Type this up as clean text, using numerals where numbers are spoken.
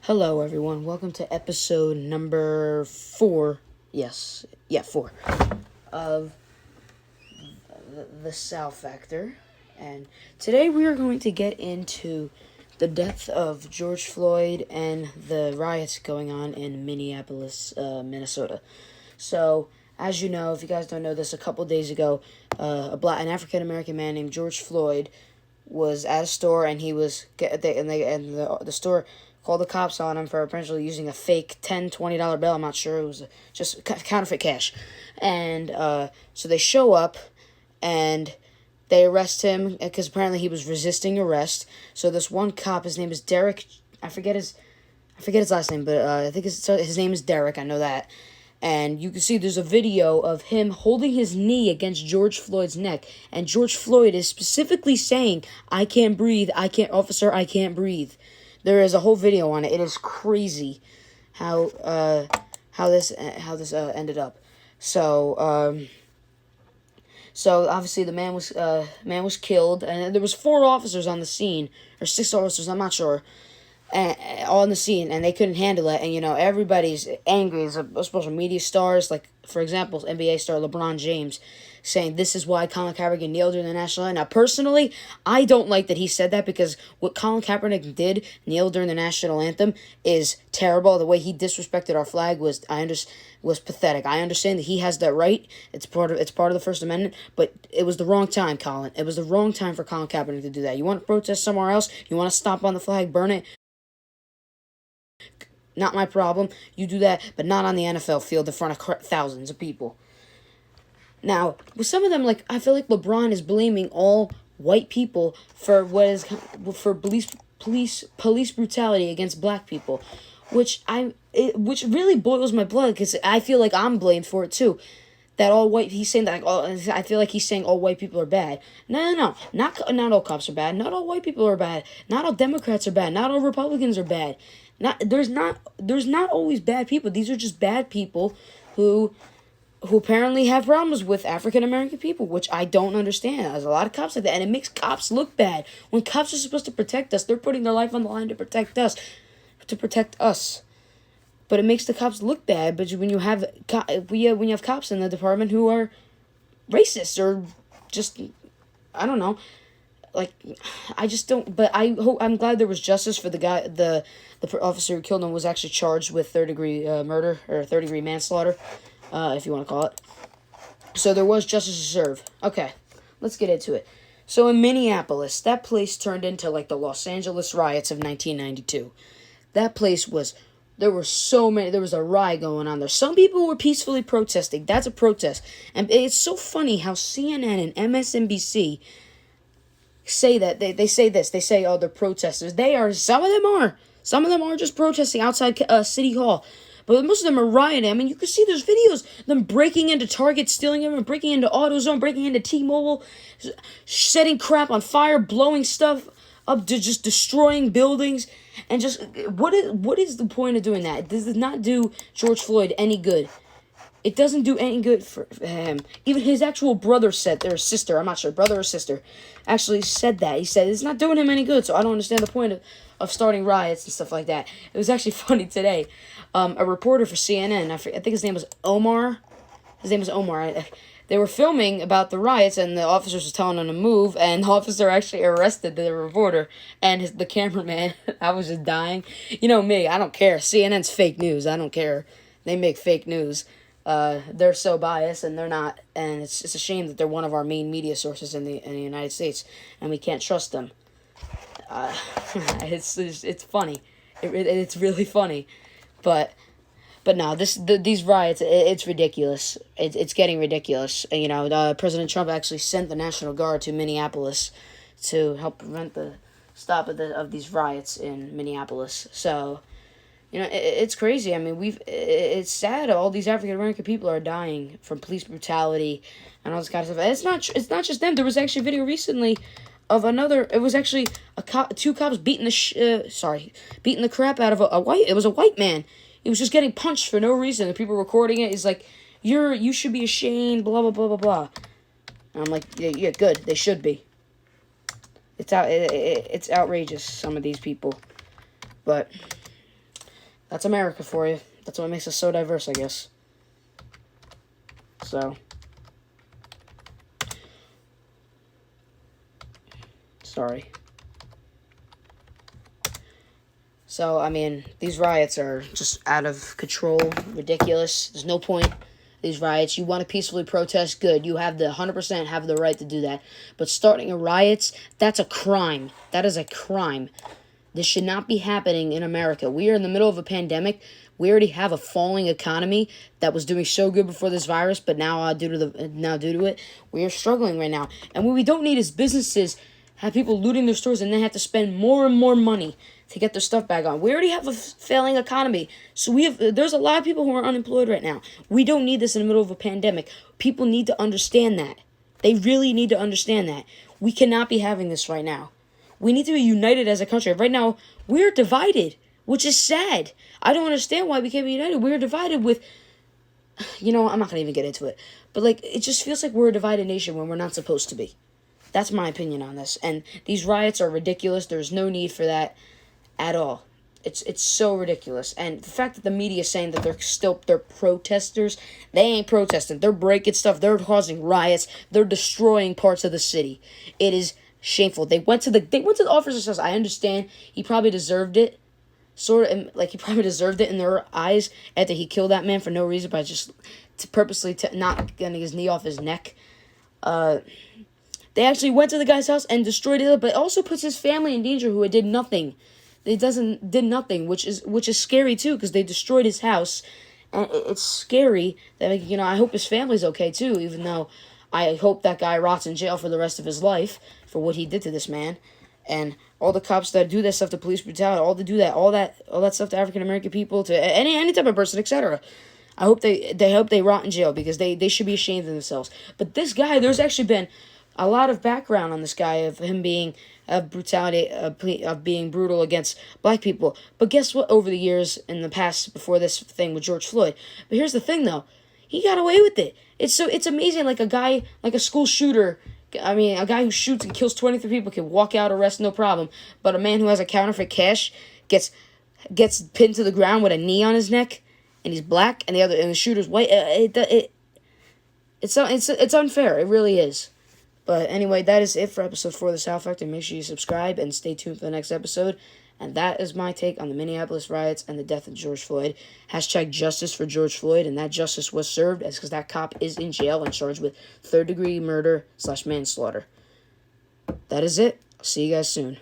Hello, everyone. Welcome to episode number 4. Yes, 4 of the South Factor. And today we are going to get into the death of George Floyd and the riots going on in Minneapolis, Minnesota. So, as you know, if you guys don't know this, a couple days ago, an African American man named George Floyd was at a store, and the store called the cops on him for apparently using a fake $10-$20 bill. I'm not sure. It was just counterfeit cash. And so they show up and they arrest him because apparently he was resisting arrest. So this one cop, his name is Derek. I forget his last name, but I think his name is Derek. I know that. And you can see there's a video of him holding his knee against George Floyd's neck. And George Floyd is specifically saying, "I can't breathe. Officer, I can't breathe." There is a whole video on it. It is crazy how this ended up. So obviously the man was killed, and there was 4 officers on the scene, or 6 officers, I'm not sure, on the scene, and they couldn't handle it. And everybody's angry. There's social media stars, like for example, NBA star LeBron James, saying this is why Colin Kaepernick kneeled during the national anthem. Now, personally, I don't like that he said that, because what Colin Kaepernick did, kneel during the national anthem, is terrible. The way he disrespected our flag was pathetic. I understand that he has that right. It's part of the First Amendment, but it was the wrong time, Colin. It was the wrong time for Colin Kaepernick to do that. You want to protest somewhere else? You want to stomp on the flag, burn it? Not my problem. You do that, but not on the NFL field in front of thousands of people. Now, with some of them, I feel like LeBron is blaming all white people for police brutality against black people, which really boils my blood, because I feel like I'm blamed for it too. He's saying that I feel like he's saying all white people are bad. No, not all cops are bad. Not all white people are bad. Not all Democrats are bad. Not all Republicans are bad. There's not always bad people. These are just bad people who apparently have problems with African American people, which I don't understand. There's a lot of cops like that, and it makes cops look bad. When cops are supposed to protect us, they're putting their life on the line to protect us. But it makes the cops look bad. But when you have cops in the department who are racist or just, I don't know, I just don't. But I'm glad there was justice for the guy. The officer who killed him was actually charged with third-degree murder, or third-degree manslaughter, if you want to call it. So there was justice to serve. Okay, let's get into it. So in Minneapolis, that place turned into the Los Angeles riots of 1992. That place there was a riot going on there. Some people were peacefully protesting. That's a protest. And it's so funny how CNN and MSNBC say that. They say this. They say, oh, they're protesters. Some of them are just protesting outside City Hall. But most of them are rioting. I mean, you can see there's videos of them breaking into Target, stealing them, breaking into AutoZone, breaking into T-Mobile, setting crap on fire, blowing stuff up, just destroying buildings. And just, what is the point of doing that? This does not do George Floyd any good. It doesn't do any good for him. Even his actual brother said, or sister, I'm not sure, brother or sister, actually said that. He said it's not doing him any good, so I don't understand the point of starting riots and stuff like that. It was actually funny today. A reporter for CNN, I think his name was Omar. They were filming about the riots, and the officers were telling them to move, and the officer actually arrested the reporter and the cameraman. I was just dying. You know me, I don't care. CNN's fake news. I don't care. They make fake news. They're so biased, and they're not. And it's a shame that they're one of our main media sources in the United States, and we can't trust them. It's funny. It's really funny, but no, these riots, it's ridiculous. It's getting ridiculous. President Trump actually sent the National Guard to Minneapolis to help prevent the stop of these riots in Minneapolis. So, it's crazy. I mean, it's sad. All these African American people are dying from police brutality and all this kind of stuff. And it's not just them. There was actually a video recently of another. It was actually two cops beating the crap out of a white. It was a white man. He was just getting punched for no reason. The people recording it is like, you should be ashamed. Blah blah blah blah blah. And I'm like, yeah, good. They should be. It's outrageous. Some of these people, but That's America for you. That's what makes us so diverse, I guess. So, sorry. So, I mean, these riots are just out of control, ridiculous. There's no point. These riots, you want to peacefully protest, good. You have the 100% have the right to do that. But starting a riots, that's a crime. That is a crime. This should not be happening in America. We are in the middle of a pandemic. We already have a falling economy that was doing so good before this virus, but now due to it, we are struggling right now. And what we don't need is businesses have people looting their stores and they have to spend more and more money to get their stuff back on. We already have a failing economy, so there's a lot of people who are unemployed right now. We don't need this in the middle of a pandemic. People need to understand that. They really need to understand that. We cannot be having this right now. We need to be united as a country. Right now, we're divided, which is sad. I don't understand why we can't be united. We're divided with, I'm not going to even get into it. But, it just feels like we're a divided nation when we're not supposed to be. That's my opinion on this. And these riots are ridiculous. There's no need for that at all. It's so ridiculous. And the fact that the media is saying that they're protesters, they ain't protesting. They're breaking stuff. They're causing riots. They're destroying parts of the city. It is shameful. They went to the officer's house. I understand he probably deserved it. He probably deserved it in their eyes after he killed that man for no reason by just purposely not getting his knee off his neck. They actually went to the guy's house and destroyed it, but it also puts his family in danger who did nothing. Did nothing, which is scary too, because they destroyed his house, and it's scary that I hope his family's okay too, even though I hope that guy rots in jail for the rest of his life for what he did to this man, and all the cops that do that stuff to police brutality, all that stuff to African American people, to any type of person, etc. I hope they rot in jail because they should be ashamed of themselves. But this guy, there's actually been a lot of background on this guy of him being brutality, of being brutal against black people. But guess what? Over the years, in the past, before this thing with George Floyd. But here's the thing, though, he got away with it. It's amazing. Like a school shooter. I mean, a guy who shoots and kills 23 people can walk out arrest no problem. But a man who has a counterfeit cash gets pinned to the ground with a knee on his neck, and he's black, and the shooter's white. It's unfair. It really is. But anyway, that is it for episode 4 of the South Factor. Make sure you subscribe and stay tuned for the next episode. And that is my take on the Minneapolis riots and the death of George Floyd. Hashtag justice for George Floyd. And that justice was served because that cop is in jail and charged with 3rd-degree murder / manslaughter. That is it. I'll see you guys soon.